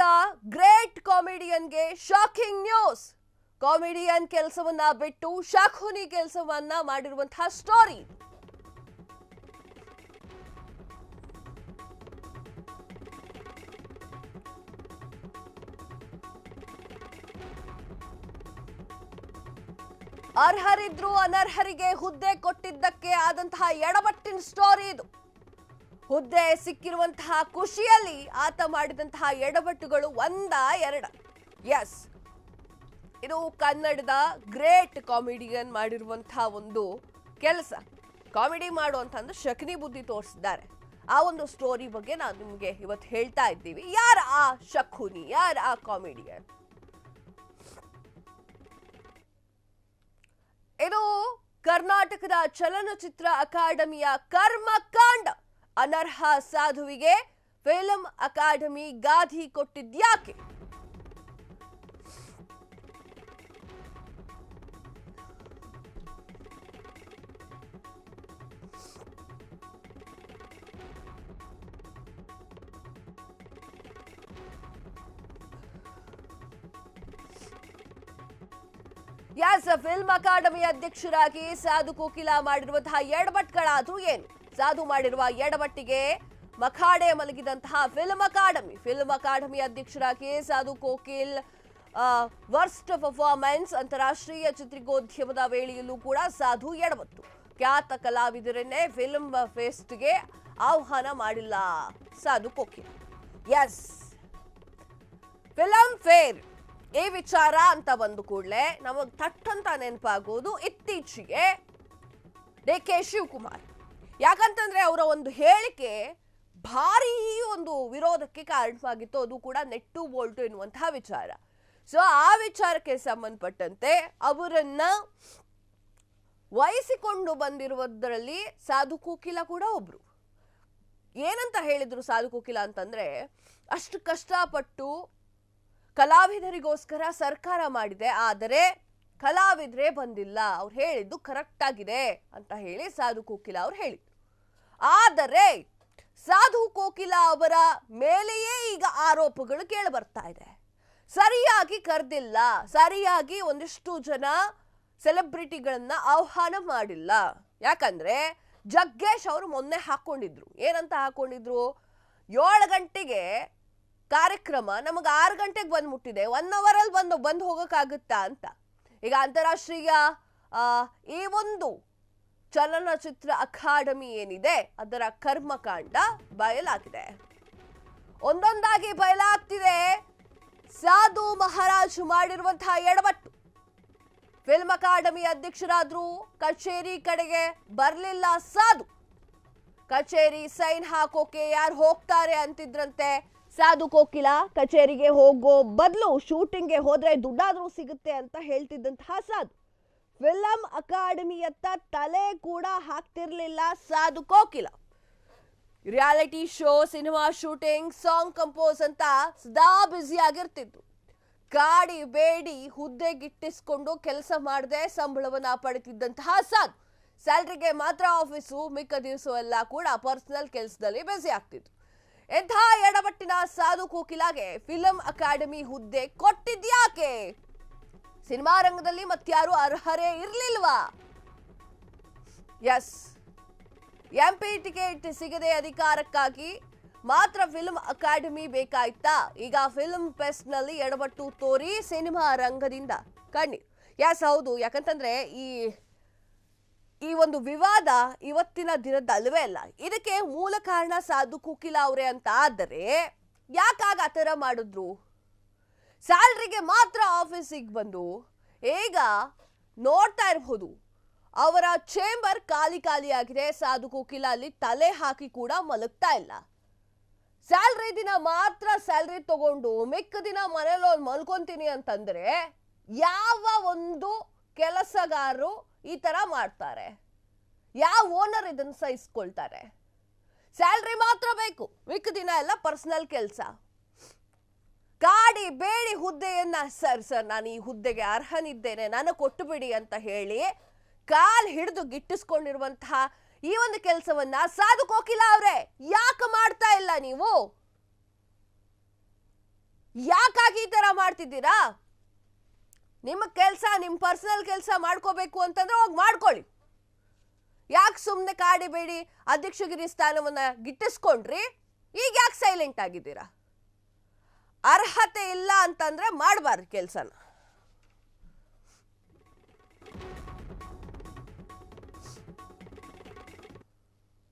ಕನ್ನಡದ great ಕಾಮಿಡಿಯನ್ಗೆ shocking news. Comedian ಕೆಲಸವನ್ನ ಬಿಟ್ಟು ಶಾಖುನಿ ಕೆಲಸವನ್ನ ಮಾಡಿರುವಂತಹ ಸ್ಟೋರಿ. ಅರ್ಹರಿದ್ರು ಅನರ್ಹರಿಗೆ ಹುದ್ದೆ ಕೊಟ್ಟಿದ್ದಕ್ಕೆ ಆದಂತಹ ಎಡವಟ್ಟಿನ ಸ್ಟೋರಿ ಇದು. ಹುದ್ದೆ ಸಿಕ್ಕಿರುವಂತಹ ಖುಷಿಯಲ್ಲಿ ಆತ ಮಾಡಿದಂತಹ ಎಡವಟ್ಟುಗಳು ಒಂದ ಎರಡ. ಎಸ್, ಇದು ಕನ್ನಡದ ಗ್ರೇಟ್ ಕಾಮಿಡಿಯನ್ ಮಾಡಿರುವಂತಹ ಒಂದು ಕೆಲಸ. ಕಾಮಿಡಿ ಮಾಡುವಂತಂದ್ರೆ ಶಕನಿ ಬುದ್ಧಿ ತೋರಿಸಿದ್ದಾರೆ. ಆ ಒಂದು ಸ್ಟೋರಿ ಬಗ್ಗೆ ನಾವು ನಿಮಗೆ ಇವತ್ತು ಹೇಳ್ತಾ ಇದ್ದೀವಿ. ಯಾರ ಆ ಶಕುನಿ, ಯಾರ ಆ ಕಾಮಿಡಿಯನ್? ಇದು ಕರ್ನಾಟಕದ ಚಲನಚಿತ್ರ ಅಕಾಡೆಮಿಯ ಕರ್ಮಕಾಂಡ. ಅನರ್ಹ ಸಾಧುವಿಗೆ ಫಿಲ್ಮ್ ಅಕಾಡೆಮಿ ಗಾದಿ ಕೊಟ್ಟಿದ್ಯಾಕೆ? ಯಾಸ್ ಫಿಲ್ಮ್ ಅಕಾಡೆಮಿ ಅಧ್ಯಕ್ಷರಾಗಿ ಸಾಧು ಕೋಕಿಲ ಮಾಡಿರುವಂತಹ ಎಡವಟ್ಟುಗಳಾದ್ರೂ ಏನು? ಸಾಧು ಮಾಡಿರುವ ಎಡವಟ್ಟಿಗೆ ಮಖಾಡೆ ಮಲಗಿದಂತಹ ಫಿಲ್ಮ್ ಅಕಾಡೆಮಿ ಅಧ್ಯಕ್ಷರಾಗಿ ಸಾಧು ಕೋಕಿಲ್ ವರ್ಸ್ಟ್ ಪರ್ಫಾರ್ಮೆನ್ಸ್. ಅಂತಾರಾಷ್ಟ್ರೀಯ ಚಿತ್ರಿಕೋದ್ಯಮದ ವೇಳೆಯಲ್ಲೂ ಕೂಡ ಸಾಧು ಎಡವಟ್ಟು. ಖ್ಯಾತ ಕಲಾವಿದರನ್ನೇ ಫಿಲ್ಮ್ ಫೆಸ್ಟ್ಗೆ ಆಹ್ವಾನ ಮಾಡಿಲ್ಲ ಸಾಧು ಕೋಕಿಲ್. ಎಸ್, ಫಿಲಂ ಫೇರ್ ಈ ವಿಚಾರ ಅಂತ ಬಂದು ಕೂಡಲೇ ನಮಗ್ ಥಟ್ಟಂತ ನೆನಪಾಗೋದು ಇತ್ತೀಚೆಗೆ DK ಶಿವಕುಮಾರ್. ಯಾಕಂತಂದ್ರೆ ಅವರ ಒಂದು ಹೇಳಿಕೆ ಭಾರಿ ಒಂದು ವಿರೋಧಕ್ಕೆ ಕಾರಣವಾಗಿತ್ತು. ಅದು ಕೂಡ ನೆಟ್ಟು ಬೋಲ್ಟು ಎನ್ನುವಂತಹ ವಿಚಾರ. ಸೊ ಆ ವಿಚಾರಕ್ಕೆ ಸಂಬಂಧಪಟ್ಟಂತೆ ಅವರನ್ನ ವಹಿಸಿಕೊಂಡು ಬಂದಿರುವುದರಲ್ಲಿ ಸಾಧು ಕೋಕಿಲ ಕೂಡ ಒಬ್ರು. ಏನಂತ ಹೇಳಿದ್ರು ಸಾಧು ಕೋಕಿಲ ಅಂತಂದ್ರೆ, ಅಷ್ಟು ಕಷ್ಟಪಟ್ಟು ಕಲಾವಿದರಿಗೋಸ್ಕರ ಸರ್ಕಾರ ಮಾಡಿದೆ, ಆದರೆ ಕಲಾವಿದರೇ ಬಂದಿಲ್ಲ, ಅವ್ರು ಹೇಳಿದ್ದು ಕರೆಕ್ಟ್ ಆಗಿದೆ ಅಂತ ಹೇಳಿ ಸಾಧು ಕೋಕಿಲ ಅವ್ರು ಹೇಳಿದ್ರು. ಆದರೆ ಸಾಧು ಕೋಕಿಲ ಅವರ ಮೇಲೆಯೇ ಈಗ ಆರೋಪಗಳು ಕೇಳಿ ಬರ್ತಾ ಇದೆ. ಸರಿಯಾಗಿ ಕರೆದಿಲ್ಲ, ಸರಿಯಾಗಿ ಒಂದಿಷ್ಟು ಜನ ಸೆಲೆಬ್ರಿಟಿಗಳನ್ನ ಆಹ್ವಾನ ಮಾಡಿಲ್ಲ. ಯಾಕಂದ್ರೆ ಜಗ್ಗೇಶ್ ಅವರು ಮೊನ್ನೆ ಹಾಕೊಂಡಿದ್ರು. ಏನಂತ ಹಾಕೊಂಡಿದ್ರು? 7 ಗಂಟೆಗೆ ಕಾರ್ಯಕ್ರಮ, ನಮಗೆ 6 ಗಂಟೆಗೆ ಬಂದು ಮುಟ್ಟಿದೆ, 1 ಅವರ್ ಅಲ್ಲಿ ಬಂದು ಹೋಗಕ್ಕಾಗುತ್ತಾ ಅಂತ. ಈಗ ಅಂತಾರಾಷ್ಟ್ರೀಯ ಈ ಒಂದು ಚಲನಚಿತ್ರ ಅಕಾಡೆಮಿ ಏನಿದೆ ಅದರ ಕರ್ಮಕಾಂಡ ಬಯಲಾಗಿದೆ. ಒಂದೊಂದಾಗಿ ಬಯಲಾಗ್ತಿದೆ. ಸಾಧು ಮಹಾರಾಜ್ ಮಾಡಿರುವಂತಹ ಎಡವಟ್ಟು. ಫಿಲ್ಮ್ ಅಕಾಡೆಮಿ ಅಧ್ಯಕ್ಷರಾದ್ರೂ ಕಚೇರಿ ಕಡೆಗೆ ಬರಲಿಲ್ಲ ಸಾಧು. ಕಚೇರಿ ಸೈನ್ ಹಾಕೋಕೆ ಯಾರು ಹೋಗ್ತಾರೆ ಅಂತಿದ್ರಂತೆ. ಸಾಧು ಕೋಕಿಲ ಕಚೇರಿಗೆ ಹೋಗೋ ಬದಲು ಶೂಟಿಂಗ್ಗೆ ಹೋದ್ರೆ ದುಡ್ಡಾದ್ರೂ ಸಿಗುತ್ತೆ ಅಂತ ಹೇಳ್ತಿದ್ದಂತಹ ಸಾಧು ಫಿಲಂ ಅಕಾಡೆಮಿಯತ್ತ ತಲೆ ಕೂಡ ಹಾಕ್ತಿರ್ಲಿಲ್ಲ Sadhu Kokila. Reality show, cinema shooting, song compose ಅಂತ ಸದಾ ಬ್ಯುಸಿ ಆಗಿರ್ತಿದ್ರು. ಕಾಡಿ ಬೇಡಿ ಹುದ್ದೆಗಿಟ್ಟಿಸ್ಕೊಂಡು ಕೆಲಸ ಮಾಡದೆ ಸಂಬಳವನ್ನ ಪಡೆತಿದ್ದಂತಹ ಸಾಧು ಸ್ಯಾಲ್ರಿಗೆ ಮಾತ್ರ ಆಫೀಸು, ಮಿಕ್ಕ ದಿವಸ ಎಲ್ಲ ಕೂಡ ಪರ್ಸನಲ್ ಕೆಲಸದಲ್ಲಿ ಬ್ಯುಸಿ ಆಗ್ತಿದ್ರು. ಎಂಥ ಎಡವಟ್ಟಿನ ಸಾಧು ಕೋಕಿಲಾಗೆ ಫಿಲಂ ಅಕಾಡೆಮಿ ಹುದ್ದೆ ಕೊಟ್ಟಿದ್ಯಾಕೆ? ಸಿನಿಮಾ ರಂಗದಲ್ಲಿ ಮತ್ಯಾರು ಅರ್ಹರೇ ಇರ್ಲಿಲ್ವಾ? ಎಸ್, MP ಟಿಕೆಟ್ ಸಿಗದೆ ಅಧಿಕಾರಕ್ಕಾಗಿ ಮಾತ್ರ ಫಿಲ್ಮ್ ಅಕಾಡೆಮಿ ಬೇಕಾಯ್ತಾ? ಈಗ ಫಿಲ್ಮ್ ಫೆಸ್ಟ್ ನಲ್ಲಿ ಎಡವಟ್ಟು ತೋರಿ ಸಿನಿಮಾ ರಂಗದಿಂದ ಕಣ್ಣೀರು. ಎಸ್, ಹೌದು. ಯಾಕಂತಂದ್ರೆ ಈ ಒಂದು ವಿವಾದ ಇವತ್ತಿನ ದಿನದ ಅಲ್ವೇ ಅಲ್ಲ. ಇದಕ್ಕೆ ಮೂಲ ಕಾರಣ ಸಾಧು ಕೋಕಿಲ ಅವರೇ ಅಂತ ಆದರೆ ಯಾಕಾಗ ಆ ಥರ ಮಾಡಿದ್ರು? ಸ್ಯಾಲ್ರಿಗೆ ಮಾತ್ರ ಆಫೀಸಿಗೆ ಬಂದು ಈಗ ನೋಡ್ತಾ ಇರಬಹುದು ಅವರ ಚೇಂಬರ್ ಖಾಲಿ ಆಗಿದೆ. ಸಾಧು ಕೋಕಿಲ ಅಲ್ಲಿ ತಲೆ ಹಾಕಿ ಕೂಡ ಮಲಗ್ತಾ ಇಲ್ಲ. ಸ್ಯಾಲ್ರಿ ದಿನ ಮಾತ್ರ ಸ್ಯಾಲ್ರಿ ತಗೊಂಡು ಮಿಕ್ಕ ದಿನ ಮನೇಲಿ ಮಲ್ಕೊಂತೀನಿ ಅಂತಂದ್ರೆ ಯಾವ ಒಂದು ಕೆಲಸಗಾರರು ಈ ತರ ಮಾಡ್ತಾರೆ? ಯಾವ ಓನರ್ ಇದನ್ನ ಸಹಿಸ್ಕೊಳ್ತಾರೆ? ಸ್ಯಾಲ್ರಿ ಮಾತ್ರ ಬೇಕು, ಮಿಕ್ಕ ದಿನ ಎಲ್ಲ ಪರ್ಸನಲ್ ಕೆಲಸ. ಕಾಡಿ ಬೇಡಿ ಹುದ್ದೆಯನ್ನ ಸರ್ ನಾನು ಈ ಹುದ್ದೆಗೆ ಅರ್ಹನಿದ್ದೇನೆ, ನನಗೆ ಕೊಟ್ಟು ಬಿಡಿ ಅಂತ ಹೇಳಿ ಕಾಲ್ ಹಿಡಿದು ಗಿಟ್ಟಿಸ್ಕೊಂಡಿರುವಂತಹ ಈ ಒಂದು ಕೆಲಸವನ್ನ ಸಾಧು ಕೋಕಿಲ ಅವರೇ ಯಾಕೆ ಮಾಡ್ತಾ ಇಲ್ಲ ನೀವು? ಯಾಕಾಗಿ ಈ ತರ ಮಾಡ್ತಿದ್ದೀರಾ? ನಿಮ್ಮ ಕೆಲಸ, ನಿಮ್ಮ ಪರ್ಸನಲ್ ಕೆಲಸ ಮಾಡ್ಕೋಬೇಕು ಅಂತಂದ್ರೆ ಹೋಗಿ ಮಾಡ್ಕೊಳ್ಳಿ. ಯಾಕೆ ಸುಮ್ಮನೆ ಕಾಡಿಬೇಡಿ? ಅಧ್ಯಕ್ಷಗಿರಿ ಸ್ಥಾನವನ್ನ ಗಿಟ್ಟಿಸ್ಕೊಂಡ್ರಿ, ಈಗ ಯಾಕೆ ಸೈಲೆಂಟ್ ಆಗಿದ್ದೀರಾ? ಅರ್ಹತೆ ಇಲ್ಲ ಅಂತಂದ್ರೆ ಮಾಡಬಾರ್ದು ಕೆಲಸನ.